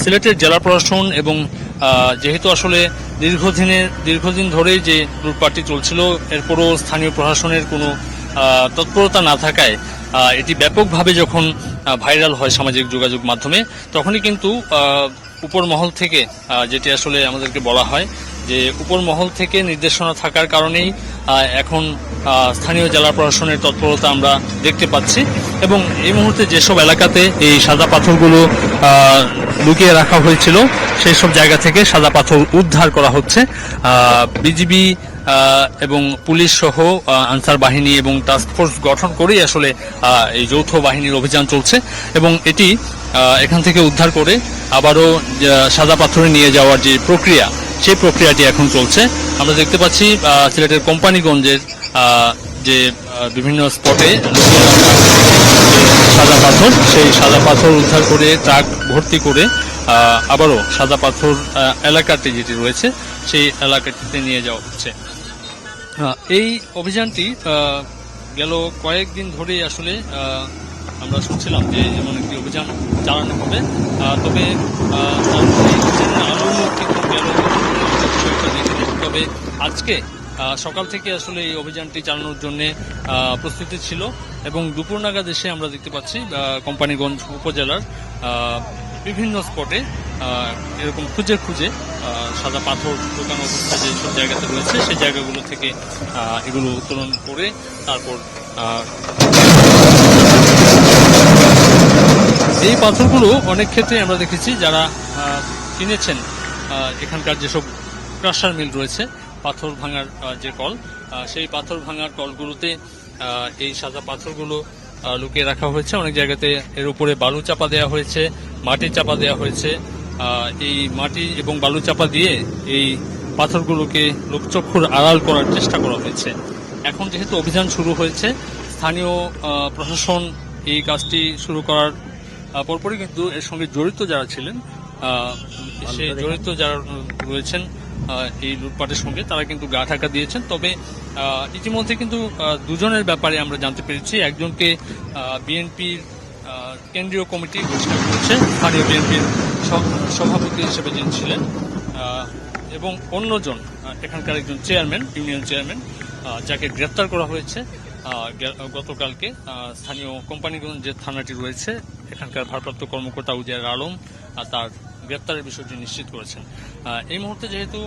সিলেটের জেলা প্রশাসন এবং যেহেতু আসলে দীর্ঘদিন ধরেই যে লুটপাটটি চলছিল, এরপরও স্থানীয় প্রশাসনের কোনো তৎপরতা না থাকায় এটি ব্যাপকভাবে যখন ভাইরাল হয় সামাজিক যোগাযোগ মাধ্যমে, তখনই কিন্তু উপর মহল থেকে যেটি আসলে আমাদেরকে বলা হয় যে উপর মহল থেকে নির্দেশনা থাকার কারণেই এখন স্থানীয় জেলা প্রশাসনের তৎপরতা আমরা দেখতে পাচ্ছি। এবং এই মুহূর্তে যেসব এলাকাতে এই সাদা পাথরগুলো লুকিয়ে রাখা হয়েছিল, সেই সব জায়গা থেকে সাদা পাথর উদ্ধার করা হচ্ছে। বিজিবি এবং পুলিশ সহ আনসার বাহিনী এবং টাস্কফোর্স গঠন করেই আসলে এই যৌথ বাহিনীর অভিযান চলছে এবং এটি এখান থেকে উদ্ধার করে আবারও সাদা পাথরে নিয়ে যাওয়ার যে প্রক্রিয়া, সেই প্রক্রিয়াটি এখন চলছে। আমরা দেখতে পাচ্ছি সিলেটের কোম্পানিগঞ্জের যে বিভিন্ন স্পটে সাদা পাথর, সেই সাদা পাথর উদ্ধার করে ট্রাক ভর্তি করে আবারও সাদা পাথর এলাকাটি যেটি রয়েছে সেই এলাকাটিতে নিয়ে যাওয়া হচ্ছে। এই অভিযানটি গেল কয়েকদিন ধরেই আসলে আমরা শুনছিলাম যে এমন একটি অভিযান চালানো হবে, তবে তবে আজকে সকাল থেকে আসলে এই অভিযানটি চালানোর জন্য প্রস্তুতি ছিল এবং দুপুর নাগাদ এসে আমরা দেখতে পাচ্ছি কোম্পানিগঞ্জ উপজেলার বিভিন্ন স্পটে এরকম খুঁজে সাদা পাথর দোকান অবস্থা যেসব জায়গাতে রয়েছে সেই জায়গাগুলো থেকে এগুলো উত্তোলন করে তারপর এই পাথরগুলো অনেক ক্ষেত্রে আমরা দেখেছি যারা কিনেছেন এখানকার যেসব ক্রাশার মিল রয়েছে, পাথর ভাঙার যে কল, সেই পাথর ভাঙার কলগুলোতে এই সাদা পাথরগুলো লুকিয়ে রাখা হয়েছে। অনেক জায়গাতে এর উপরে বালু চাপা দেওয়া হয়েছে, মাটি চাপা দেওয়া হয়েছে। এই মাটি এবং বালু চাপা দিয়ে এই পাথরগুলোকে লোকচক্ষুর আড়াল করার চেষ্টা করা হয়েছে। এখন যেহেতু অভিযান শুরু হয়েছে, স্থানীয় প্রশাসন এই কাজটি শুরু করার পরপরই কিন্তু এর সঙ্গে জড়িত যারা ছিলেন, জড়িত যারা রয়েছেন এই লুটপাটের সঙ্গে, তারা কিন্তু গা ঢাকা দিয়েছেন। তবে ইতিমধ্যে কিন্তু দুজনের ব্যাপারে আমরা জানতে পেরেছি। একজনকে বিএনপির কেন্দ্রীয় কমিটি ঘোষণা করেছে, স্থানীয় বিএনপির সভাপতি হিসেবে যিনি ছিলেন, এবং অন্যজন এখানকার একজন চেয়ারম্যান, ইউনিয়ন চেয়ারম্যান, যাকে গ্রেপ্তার করা হয়েছে গতকালকে। স্থানীয় কোম্পানিগঞ্জ যে থানাটি রয়েছে, এখানকার ভারপ্রাপ্ত কর্মকর্তা উজিয়ার আলম তার গ্রেপ্তারের বিষয়টি নিশ্চিত করেছেন। এই মুহূর্তে যেহেতু